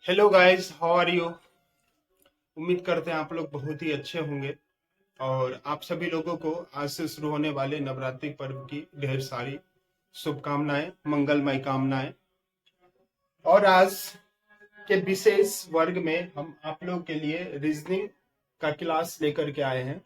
Hello guys, how are you. उम्मीद करते हैं आप लोग बहुत ही अच्छे होंगे। और आप सभी लोगों को आज से शुरू होने वाले नवरात्रि पर्व की ढेर सारी शुभकामनाएं, मंगलमय कामनाएं। और आज के विशेष वर्ग में हम आप लोग के लिए रीजनिंग का क्लास लेकर के आए हैं।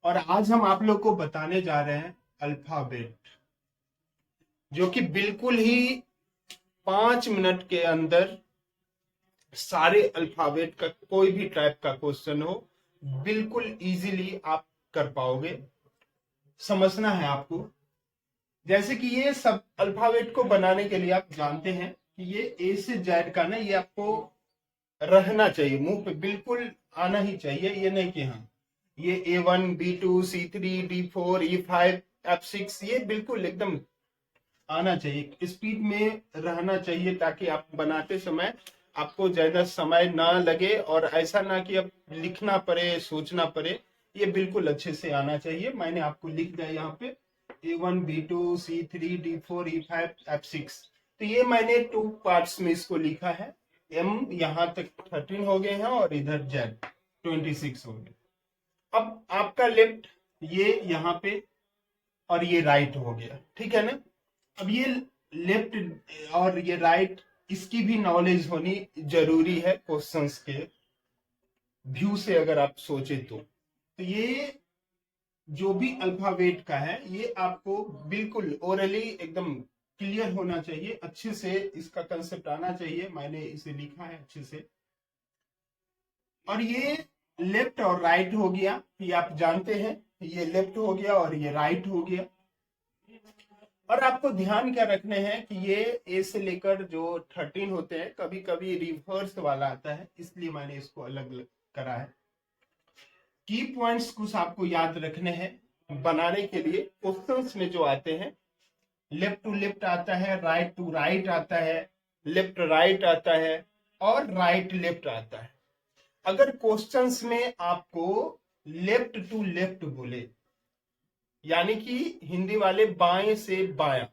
और आज हम आप लोग को बताने जा रहे हैं अल्फाबेट, जो कि बिल्कुल ही 5 मिनट के अंदर सारे अल्फाबेट का कोई भी टाइप का क्वेश्चन हो, बिल्कुल इजीली आप कर पाओगे। समझना है आपको। जैसे कि ये सब अल्फाबेट को बनाने के लिए आप जानते हैं कि ये ए से जेड का ना, ये आपको रहना चाहिए, मुंह पे बिल्कुल आना ही चाहिए। ये नहीं कि हाँ ये A1 B2 C3 D4 E5 F6, ये बिल्कुल एकदम आना चाहिए, स्पीड में रहना चाहिए, ताकि आप बनाते समय आपको ज्यादा समय ना लगे और ऐसा ना कि अब लिखना पड़े, सोचना पड़े। ये बिल्कुल अच्छे से आना चाहिए। मैंने आपको लिख दिया यहाँ पे A1 B2 C3 D4 E5 F6। तो ये मैंने 2 पार्ट्स में इसको लिखा है। एम यहाँ तक 13 हो गए हैं और इधर जेड 26 हो गए। अब आपका लेफ्ट ये यहाँ पे और ये राइट हो गया, ठीक है ना। अब ये लेफ्ट और ये राइट, इसकी भी नॉलेज होनी जरूरी है क्वेश्चंस के व्यू से, अगर आप सोचे तो ये जो भी अल्फाबेट का है ये आपको बिल्कुल ओरली एकदम क्लियर होना चाहिए, अच्छे से इसका कंसेप्ट आना चाहिए। मैंने इसे लिखा है अच्छे से। और ये लेफ्ट और राइट हो गया, ये आप जानते हैं, ये लेफ्ट हो गया और ये राइट हो गया। और आपको ध्यान क्या रखने हैं कि ये ए से लेकर जो 13 होते हैं, कभी कभी रिवर्स वाला आता है, इसलिए मैंने इसको अलग करा है। की पॉइंट्स कुछ आपको याद रखने हैं बनाने के लिए। क्वेश्चंस में जो आते हैं, लेफ्ट टू लेफ्ट आता है, राइट टू राइट आता है, लेफ्ट राइट आता है और राइट लेफ्ट आता है। अगर क्वेश्चंस में आपको लेफ्ट टू लेफ्ट बोले, यानी कि हिंदी वाले बाएं से बायां,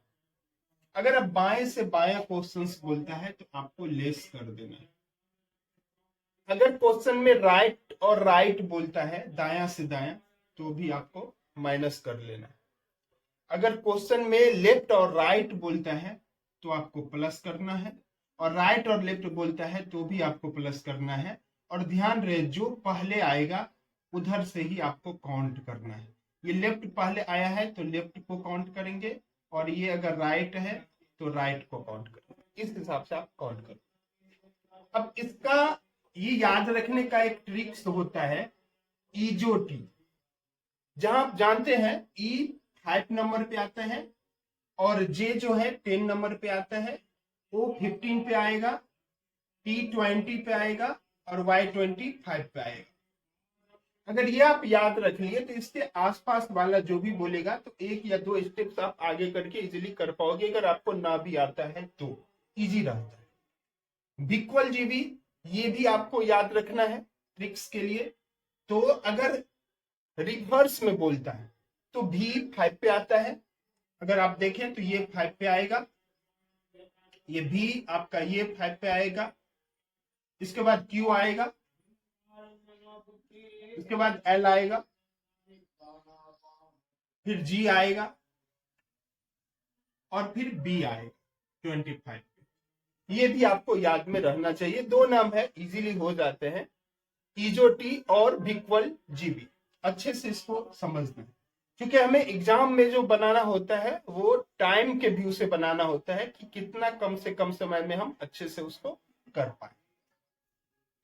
अगर आप बाएं से बायां क्वेश्चंस बोलता है तो आपको लेस कर देना है। अगर क्वेश्चन में राइट और राइट बोलता है, दायां से दायां, तो भी आपको माइनस कर लेना है। अगर क्वेश्चन में लेफ्ट और राइट बोलता है तो आपको प्लस करना है, और राइट और लेफ्ट बोलता है तो भी आपको प्लस करना है। और ध्यान रहे, जो पहले आएगा उधर से ही आपको काउंट करना है। ये लेफ्ट पहले आया है तो लेफ्ट को काउंट करेंगे, और ये अगर राइट है तो राइट को काउंट करेंगे। इस हिसाब से आप काउंट करें। अब इसका ये याद रखने का एक ट्रिक्स होता है, ईजोटी। जहां आप जानते हैं ई 5 नंबर पे आता है और जे जो है 10 नंबर पे आता है, ओ 15 पे आएगा, टी 20 पे आएगा और वाई 25 पे आएगा। अगर ये आप याद रख लिए तो इसके आसपास वाला जो भी बोलेगा तो एक या दो स्टेप्स आप आगे करके इजीली कर पाओगे। अगर आपको ना भी आता है तो इजी रहता है। बिक्वल जीवी, ये भी आपको याद रखना है ट्रिक्स के लिए। तो अगर रिवर्स में बोलता है तो भी 5 पे आता है। अगर आप देखें तो ये 5 पे आएगा, ये भी आपका ये 5 पे आएगा। इसके बाद क्यू आएगा, इसके बाद एल आएगा, फिर जी आएगा और फिर बी आएगा 25 पे। ये भी आपको याद में रहना चाहिए। दो नाम है, इजीली हो जाते हैं, ईजोटी और बिक्वल जीबी। अच्छे से इसको समझना है, क्योंकि हमें एग्जाम में जो बनाना होता है वो टाइम के व्यू से बनाना होता है कि कितना कम से कम समय में हम अच्छे से उसको कर पाए।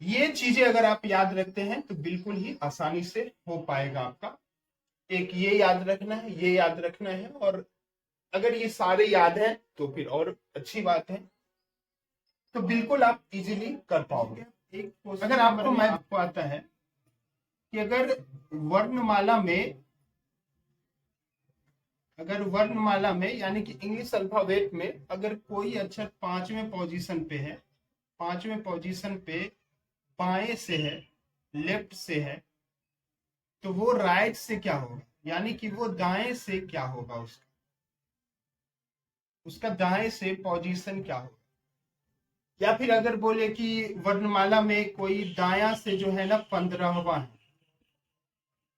ये चीजें अगर आप याद रखते हैं तो बिल्कुल ही आसानी से हो पाएगा आपका। एक ये याद रखना है, ये याद रखना है, और अगर ये सारे याद हैं तो फिर और अच्छी बात है, तो बिल्कुल आप इजीली कर पाओगे। एक अगर आपको मैं आपको आता है कि अगर वर्णमाला में यानी कि इंग्लिश अल्फाबेट में अगर कोई अक्षर 5वें पोजीशन पे है, 5वें पोजीशन पे बाएं से है, लेफ्ट से है, तो वो राइट से क्या होगा, यानी कि वो दाएं से क्या होगा, उसका उसका दाएं से पोजीशन क्या होगा। या फिर अगर बोले कि वर्णमाला में कोई दाया से जो है ना 15वां है,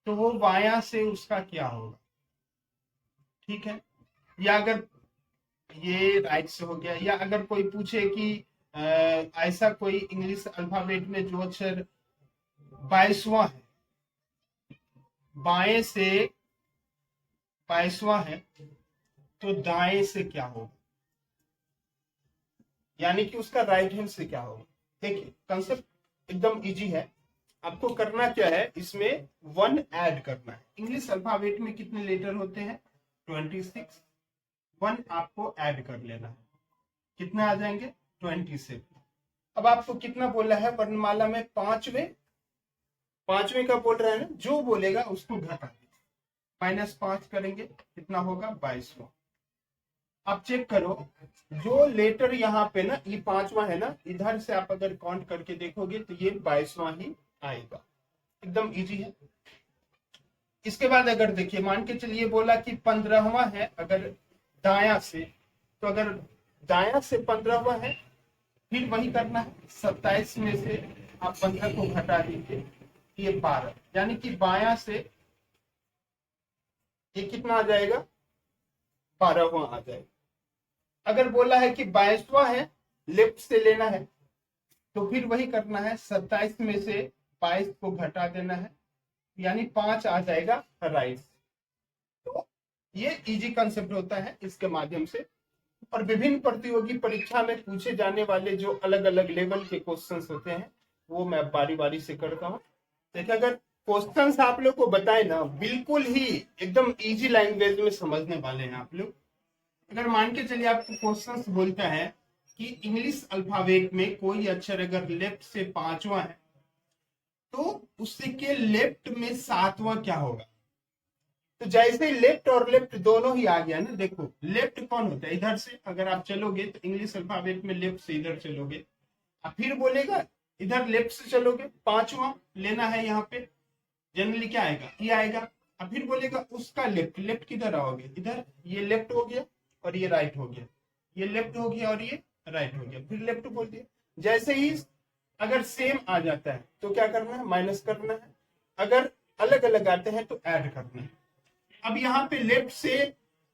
तो वो बाया से उसका क्या होगा, ठीक है। या अगर ये राइट से हो गया, या अगर कोई पूछे कि ऐसा कोई इंग्लिश अल्फाबेट में जो अक्षर 22वां है, बाएं से 22वां है, तो दाएं से क्या होगा, यानी कि उसका राइट हैंड से क्या होगा। देखिए कंसेप्ट एकदम इजी है। आपको करना क्या है, इसमें 1 ऐड करना है। इंग्लिश अल्फाबेट में कितने लेटर होते हैं, 26। 1 आपको ऐड कर लेना है, कितने आ जाएंगे, 27। अब आपको कितना बोला है वर्णमाला में, पांचवें का बोल रहा है ना, जो बोलेगा उसको घटा दीजिए, -5 करेंगे, कितना होगा, 22वां। आप चेक करो, जो लेटर यहाँ पे ना, ये 5वां है ना, इधर से आप अगर काउंट करके देखोगे तो ये 22वां ही आएगा। एकदम इजी है। इसके बाद अगर देखिए, मान के चलिए बोला कि 15वां है अगर दाया से, तो अगर दाया से 15वां है, फिर वही करना है, 27 में से आप 15 को घटा दीजिए, ये 12, यानी कि बाया से ये कितना आ जाएगा, 12वां आ जाएगा। अगर बोला है कि 22वां है, लेफ्ट से लेना है, तो फिर वही करना है, 27 में से 22 को घटा देना है, यानी 5 आ जाएगा राइट। तो ये इजी कंसेप्ट होता है इसके माध्यम से। और विभिन्न प्रतियोगी परीक्षा में पूछे जाने वाले जो अलग अलग लेवल के क्वेश्चंस होते हैं, वो मैं बारी बारी से करता हूँ। देखिए, अगर क्वेश्चंस आप लोग को बताए ना, बिल्कुल ही एकदम इजी लैंग्वेज में समझने वाले हैं आप लोग। अगर मान के चलिए आपको क्वेश्चंस बोलता है कि इंग्लिश अल्फाबेट में कोई अक्षर अगर लेफ्ट से 5वां है, तो उसके लेफ्ट में 7वां क्या होगा। तो जैसे लेफ्ट और लेफ्ट दोनों ही आ गया ना, देखो लेफ्ट कौन होता है, इधर से अगर आप चलोगे तो इंग्लिश अल्फाबेट में लेफ्ट से इधर चलोगे, अब फिर बोलेगा इधर लेफ्ट से चलोगे, 5वां लेना है, यहाँ पे जनरली क्या आएगा, ये आएगा। अब फिर बोलेगा उसका लेफ्ट, लेफ्ट किधर आओगे, इधर, ये लेफ्ट हो गया और ये राइट हो गया, ये लेफ्ट हो गया और ये राइट हो गया, फिर लेफ्ट बोल दिया। जैसे ही अगर सेम आ जाता है तो क्या करना है, माइनस करना है, अगर अलग अलग आते हैं तो ऐड करना है। अब यहाँ पे लेफ्ट से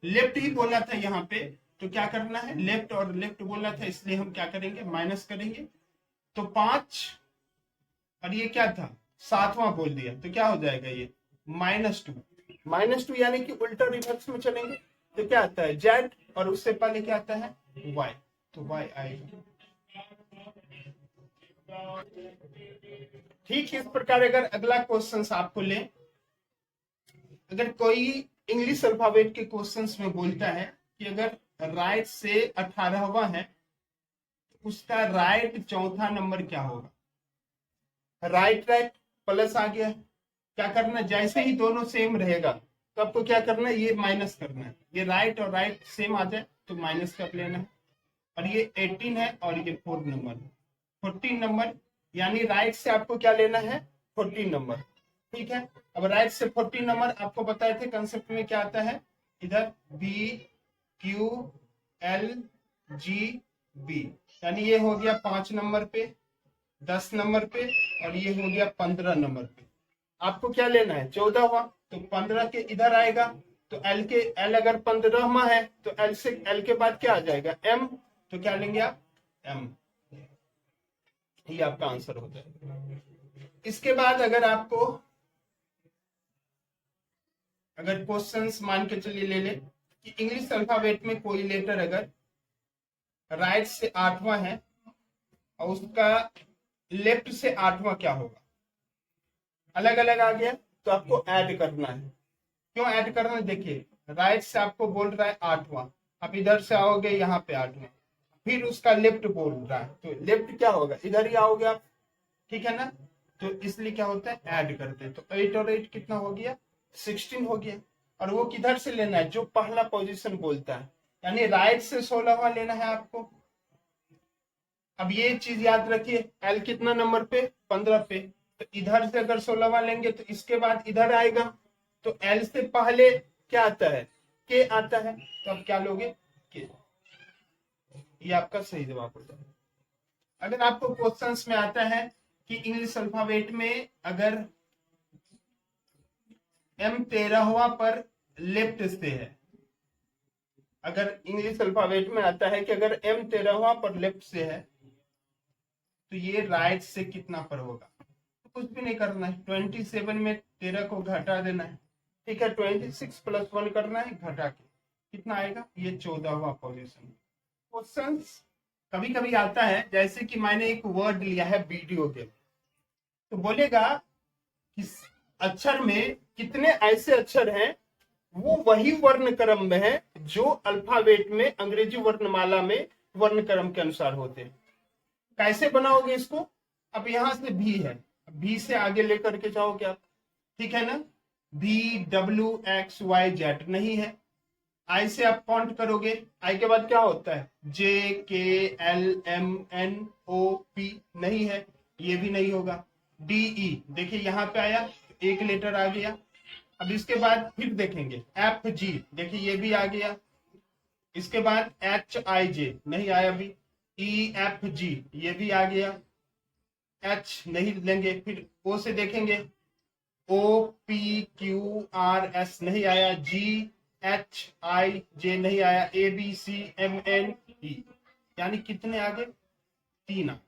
लेफ्ट ही बोला था यहाँ पे, तो क्या करना है, लेफ्ट और लेफ्ट बोला था, इसलिए हम क्या करेंगे, माइनस करेंगे। तो 5 और ये क्या था, 7वां बोल दिया, तो क्या हो जाएगा, ये -2। -2 यानी कि उल्टा रिवर्स में चलेंगे, तो क्या आता है, जेड, और उससे पहले क्या आता है, वाई, तो वाई आएगा। ठीक है, इस प्रकार अगर अगला क्वेश्चन आपको ले, अगर कोई इंग्लिश अल्फाबेट के क्वेश्चंस में बोलता है कि अगर राइट से 18वां है, तो उसका राइट चौथा नंबर क्या होगा। राइट राइट प्लस आ गया, क्या करना है, जैसे ही दोनों सेम रहेगा तो आपको क्या करना है, ये माइनस करना है, ये राइट और राइट सेम आ जाए तो माइनस कर लेना है। और ये 18 है और ये 4 नंबर, 14 नंबर, यानी राइट से आपको क्या लेना है, 14 नंबर, ठीक है। अब राइट से 14 नंबर आपको बताए थे कंसेप्ट में क्या आता है, इधर B Q L G B, यानी ये हो गया 5 नंबर पे, 10 नंबर पे, और ये हो गया 15 नंबर पे। आपको क्या लेना है, 14वां, तो 15 के इधर आएगा, तो एल अगर 15वां है तो एल से, एल के बाद क्या आ जाएगा, एम, तो क्या लेंगे आप, एम, ये आपका आंसर हो जाएगा। इसके बाद अगर आपको, अगर क्वेश्चंस मान के चलिए ले ले कि इंग्लिश अल्फाबेट में कोई लेटर अगर राइट से 8वां है और उसका लेफ्ट से 8वां क्या होगा, अलग अलग आ गया, तो आपको ऐड करना है। क्यों ऐड करना है, देखिए राइट से आपको बोल रहा है 8वां, आप इधर से आओगे यहाँ पे 8वां, फिर उसका लेफ्ट बोल रहा है, तो लेफ्ट क्या होगा, इधर ही आओगे आप, ठीक है ना। तो इसलिए क्या होता है, ऐड करते हैं, तो 8 और 8 कितना हो गया, 16 हो गया। और वो किधर से लेना है, जो पहला पोजीशन बोलता है, यानी राइट से 16वां लेना है आपको। अब ये चीज याद रखिए, एल कितना नंबर पे, 15 पे, तो इधर से अगर 16वां लेंगे तो इसके बाद इधर आएगा, तो एल से पहले क्या आता है, के आता है, तो अब क्या लोगे, के, ये आपका सही जवाब हो जाएगा। अगर आपको क्वेश्चंस में आता है कि इंग्लिश अल्फाबेट में अगर M13वां पर लेफ्ट से है, अगर इंग्लिश अल्फाबेट में आता है कि अगर M13वां पर लेफ्ट से है तो ये राइट से कितना पर होगा? तो कुछ भी नहीं करना है, 27 में 13 को घटा देना है, ठीक है। 26 प्लस 1 करना है, घटा के कितना आएगा? ये 14वां पोजीशन। क्वेश्चंस कभी कभी आता है, जैसे कि मैंने एक वर्ड लिया है वीडियो गेम, तो बोलेगा कि अक्षर में कितने ऐसे अक्षर हैं वो वही वर्ण क्रम में है जो अल्फाबेट में अंग्रेजी वर्णमाला में वर्ण क्रम के अनुसार होते हैं। कैसे बनाओगे इसको? अब यहां से भी है, भी से आगे लेकर के जाओगे आप, ठीक है ना। VWXYZ नहीं है, आई से आप काउंट करोगे, आई के बाद क्या होता है? JKLMNOP नहीं है, ये भी नहीं होगा। DE देखिए यहाँ पे आया, एक लेटर आ गया। अब इसके बाद फिर देखेंगे FG, देखिए ये भी आ गया। इसके बाद HIJ नहीं आया अभी, EFG ये भी आ गया, H नहीं लेंगे। फिर O से देखेंगे, OPQRS नहीं आया, GHIJ नहीं आया, ABCMNE, यानी कितने आगे? 3 आगे।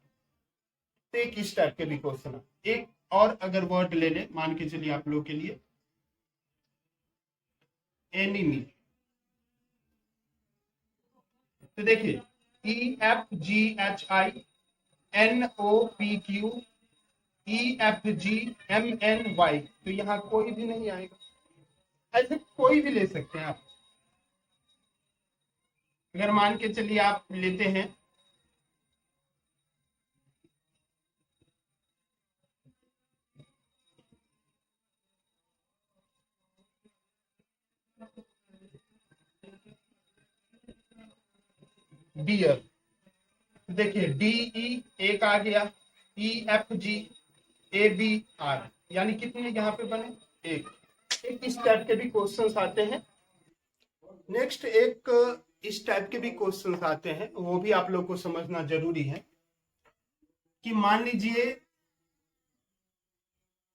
तो एक इस टाइप के भी क्वेश्चन। एक और अगर वर्ड ले ले, मान के चलिए आप लोग के लिए एनिमी, तो देखिए EFGHINOPQEFGMNY, तो यहाँ कोई भी नहीं आएगा। ऐसे कोई भी ले सकते हैं आप। अगर मान के चलिए आप लेते हैं डियर, देखिए DE एक आ गया, EFGABR, यानी कितने यहाँ पे बने? एक इस टाइप के भी क्वेश्चंस आते हैं। नेक्स्ट एक इस टाइप के भी क्वेश्चंस आते हैं, वो भी आप लोग को समझना जरूरी है कि मान लीजिए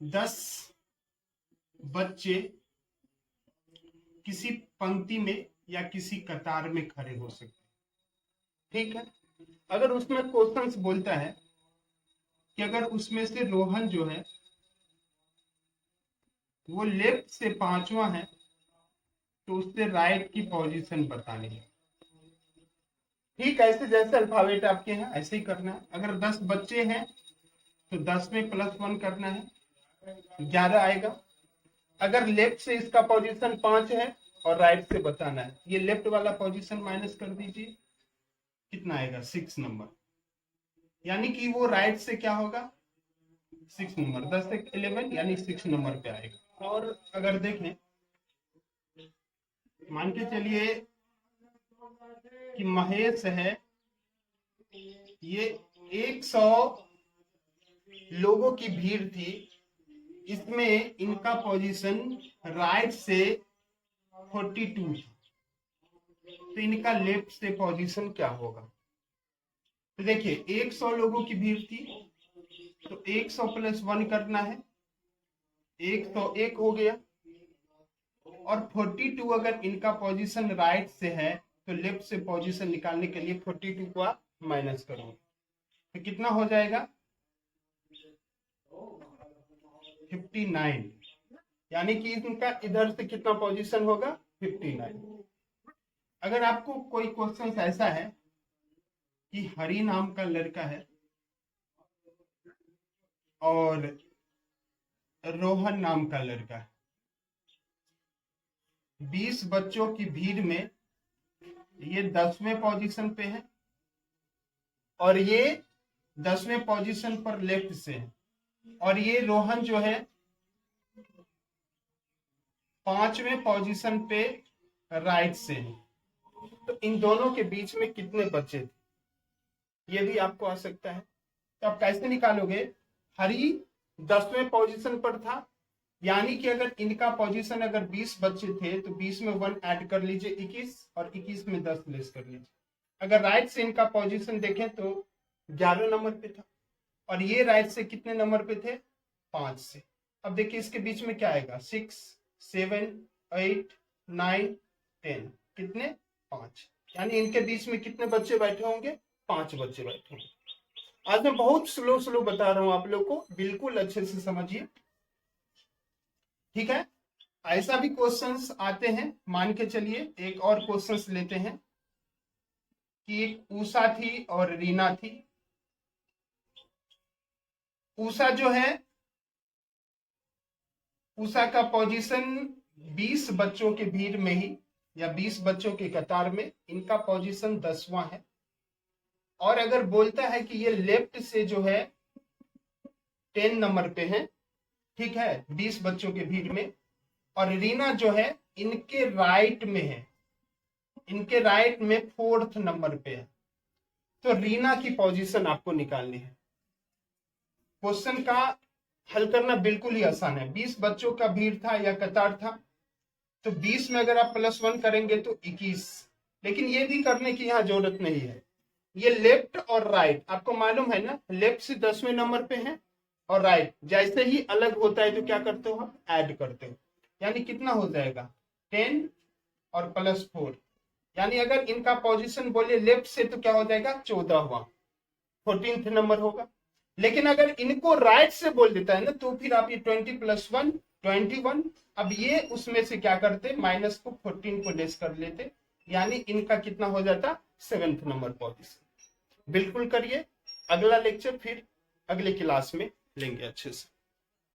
10 बच्चे किसी पंक्ति में या किसी कतार में खड़े हो सकते हैं, ठीक है। अगर उसमें क्वेश्चंस बोलता है कि अगर उसमें से रोहन जो है वो लेफ्ट से 5वां है तो उससे राइट की पोजीशन बतानी है, ठीक। ऐसे जैसे अल्फाबेट आपके हैं ऐसे ही करना है। अगर 10 बच्चे हैं तो 10 में प्लस 1 करना है, 11 आएगा। अगर लेफ्ट से इसका पोजीशन 5 है और राइट से बताना है, ये लेफ्ट वाला पोजीशन माइनस कर दीजिए, कितना आएगा? 6 नंबर, यानी कि वो राइट से क्या होगा? 6 नंबर, 10 से 11 यानी 6 नंबर पे आएगा। और अगर देखें, मान के चलिए कि महेश है, ये 100 लोगों की भीड़ थी, इसमें इनका पोजीशन राइट से 42 था, तो इनका लेफ्ट से पोजीशन क्या होगा? तो देखिए 100 लोगों की भीड़ थी तो 100 प्लस 1 करना है, 101 हो गया। और 42 अगर इनका पोजीशन राइट से है तो लेफ्ट से पोजीशन निकालने के लिए 42 को आप माइनस करोगे, तो कितना हो जाएगा? 59, यानी कि इनका इधर से कितना पोजीशन होगा? 59। अगर आपको कोई क्वेश्चन ऐसा है कि हरि नाम का लड़का है और रोहन नाम का लड़का है, 20 बच्चों की भीड़ में ये 10वें पोजीशन पे है और ये 10वें पोजीशन पर लेफ्ट से है, और ये रोहन जो है 5वें पोजीशन पे राइट से है, तो इन दोनों के बीच में कितने बचे थे? ये भी आपको आ सकता है। तो आप कैसे निकालोगे? हरी 10वें पोजीशन पर था, यानी कि अगर इनका पोजीशन अगर 20 बच्चे थे तो 20 में 1 ऐड कर लीजिए 21, और 21 में 10 लेस कर लीजिए। अगर राइट से इनका पोजीशन देखें तो 11 नंबर पे था, और ये राइट से कितने नंबर पे थे? 5 से। अब देखिए इसके बीच में क्या आएगा? 6, 7, 8, 9, 10, कितने? 5। यानी इनके बीच में कितने बच्चे बैठे होंगे? 5 बच्चे बैठे होंगे। आज मैं बहुत स्लो स्लो बता रहा हूं आप लोग को, बिल्कुल अच्छे से समझिए, ठीक है। ऐसा भी क्वेश्चंस आते हैं, मान के चलिए एक और क्वेश्चंस लेते हैं कि एक उषा थी और रीना थी। उषा जो है, उषा का पोजीशन 20 बच्चों के भीड़ में ही, या 20 बच्चों के कतार में इनका पोजीशन 10वां है। और अगर बोलता है कि ये लेफ्ट से जो है 10 नंबर पे है, ठीक है, 20 बच्चों के भीड़ में, और रीना जो है इनके राइट में है, इनके राइट में 4th नंबर पे है, तो रीना की पोजीशन आपको निकालनी है। क्वेश्चन का हल करना बिल्कुल ही आसान है। 20 बच्चों का भीड़ था या कतार था, तो 20 में अगर आप +1 करेंगे तो 21। लेकिन ये भी करने की यहाँ जरूरत नहीं है, ये लेफ्ट और राइट आपको मालूम है ना, लेफ्ट से 10वें नंबर पे है, और राइट जैसे ही अलग होता है तो क्या करते हो हम? ऐड करते हो। यानी कितना हो जाएगा? 10 और +4, यानी अगर इनका पोजीशन बोले लेफ्ट से तो क्या हो जाएगा? 14वां, 14th नंबर होगा। लेकिन अगर इनको राइट से बोल देता है ना, तो फिर आप ये 20 + 1 21, अब ये उसमें से क्या करते? माइनस को 14 को लेस कर लेते, यानी इनका कितना हो जाता? 7th number position. बिल्कुल करिए। अगला लेक्चर फिर अगले क्लास में लेंगे अच्छे से।